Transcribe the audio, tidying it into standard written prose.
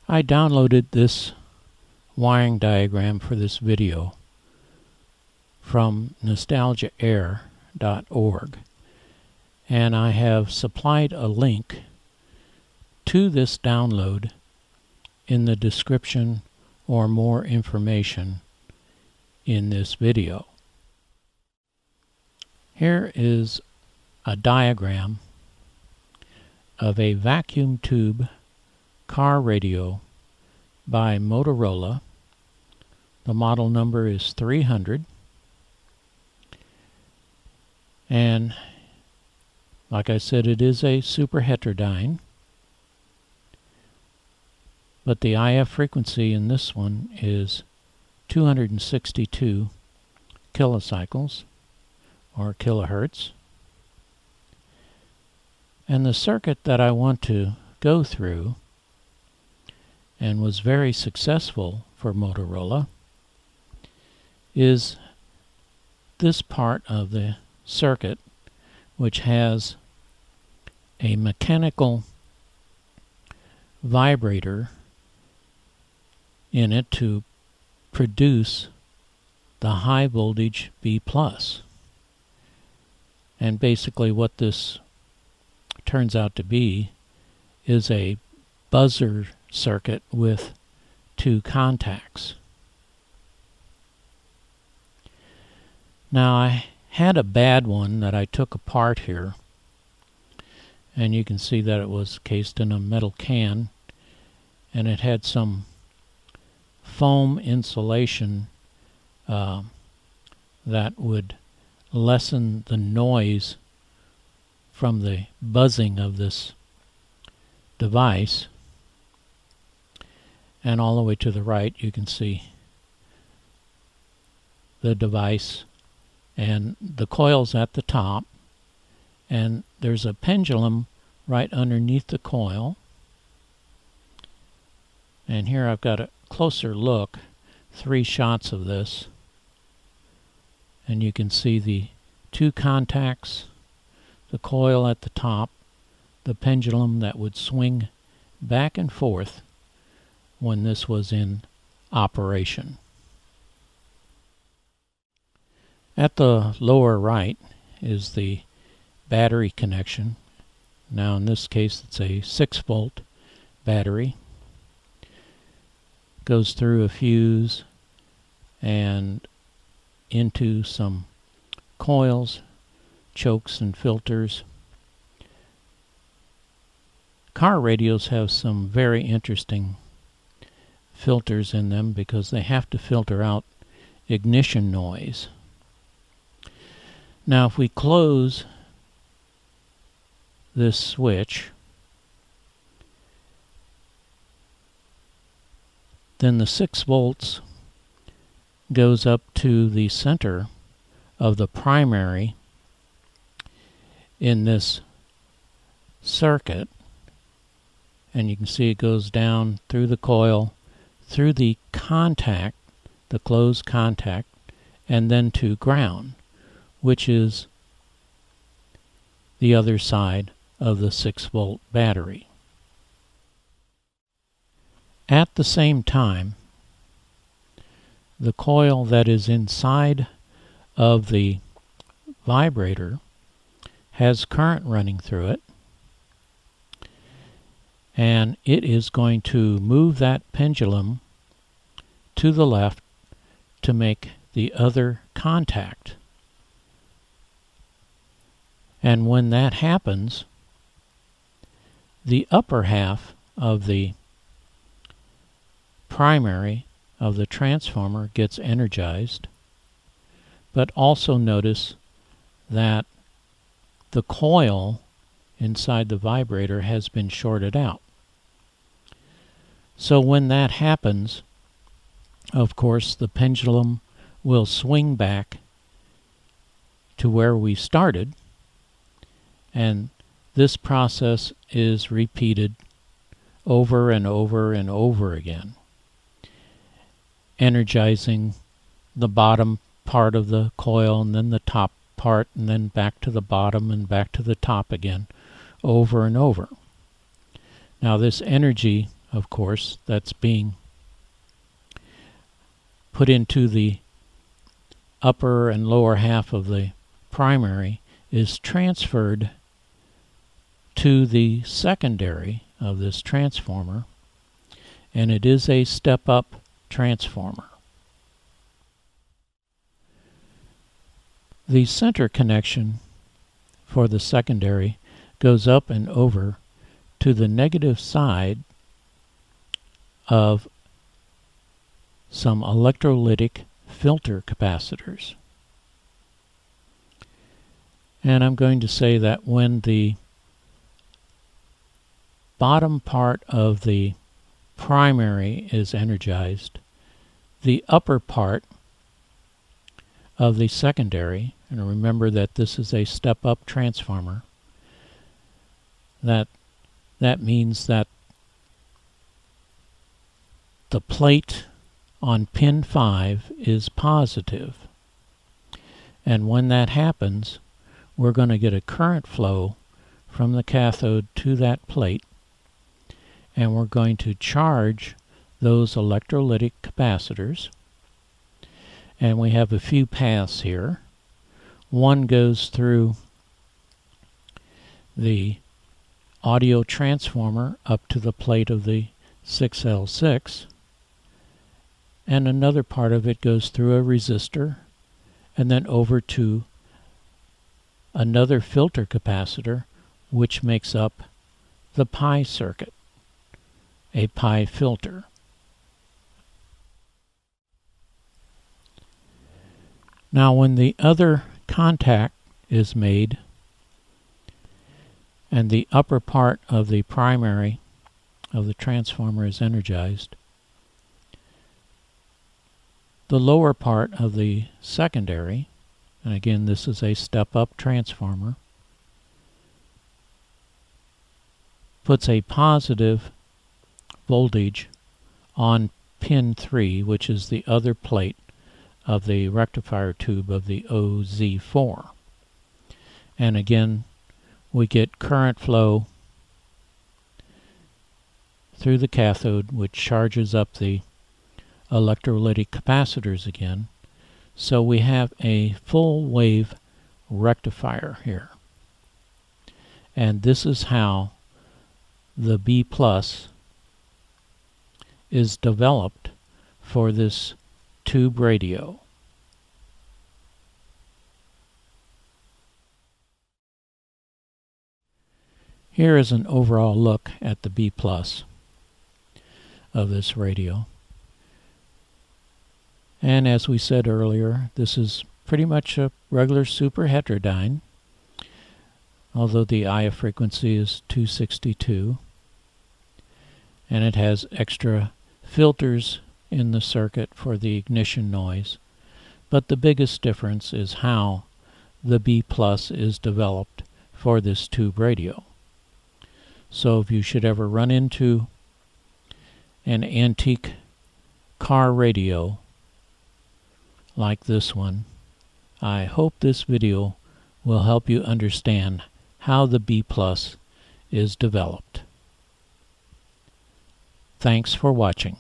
I downloaded this wiring diagram for this video from nostalgiaair.org, and I have supplied a link to this download in the description or more information in this video. Here is a diagram of a vacuum tube car radio by Motorola. The model number is 300, and like I said, it is a super heterodyne, but the IF frequency in this one is 262 kilocycles or kilohertz. And the circuit that I want to go through, and was very successful for Motorola, is this part of the circuit, which has a mechanical vibrator in it to produce the high voltage B+. And basically what this turns out to be is a buzzer circuit with two contacts. Now, I had a bad one that I took apart here, and you can see that it was cased in a metal can, and it had some foam insulation that would lessen the noise from the buzzing of this device. And all the way to the right you can see the device and the coils at the top, and there's a pendulum right underneath the coil. And here I've got a closer look, 3 shots of this, and you can see the two contacts, the coil at the top, the pendulum that would swing back and forth when this was in operation. At the lower right is the battery connection. Now in this case it's a 6-volt battery. Goes through a fuse and into some coils, chokes and filters. Car radios have some very interesting filters in them because they have to filter out ignition noise. Now if we close this switch, then the 6 volts goes up to the center of the primary in this circuit, and you can see it goes down through the coil, through the contact, the closed contact, and then to ground, which is the other side of the 6-volt battery. At the same time, the coil that is inside of the vibrator has current running through it, and it is going to move that pendulum to the left to make the other contact. And when that happens, the upper half of the primary of the transformer gets energized, but also notice that the coil inside the vibrator has been shorted out. So when that happens, of course, the pendulum will swing back to where we started, and this process is repeated over and over and over again, energizing the bottom part of the coil and then the top part and then back to the bottom and back to the top again, over and over. Now this energy, of course, that's being put into the upper and lower half of the primary is transferred to the secondary of this transformer, and it is a step-up transformer. The center connection for the secondary goes up and over to the negative side of some electrolytic filter capacitors. And I'm going to say that when the bottom part of the primary is energized, the upper part of the secondary, and remember that this is a step-up transformer, that means that the plate on pin 5 is positive. And when that happens, we're going to get a current flow from the cathode to that plate, and we're going to charge those electrolytic capacitors. And we have a few paths here. One goes through the audio transformer up to the plate of the 6L6, and another part of it goes through a resistor and then over to another filter capacitor, which makes up the pi circuit, a pi filter. Now when the other contact is made and the upper part of the primary of the transformer is energized, the lower part of the secondary, and again this is a step-up transformer, puts a positive voltage on pin 3, which is the other plate of the rectifier tube of the OZ4. And again, we get current flow through the cathode, which charges up the electrolytic capacitors again. So we have a full wave rectifier here. And this is how the B+ is developed for this tube radio. Here is an overall look at the B+ of this radio. And as we said earlier, this is pretty much a regular super heterodyne, although the IF frequency is 262, and it has extra filters in the circuit for the ignition noise. But the biggest difference is how the B+ is developed for this tube radio. So if you should ever run into an antique car radio like this one, I hope this video will help you understand how the B+ is developed. Thanks for watching.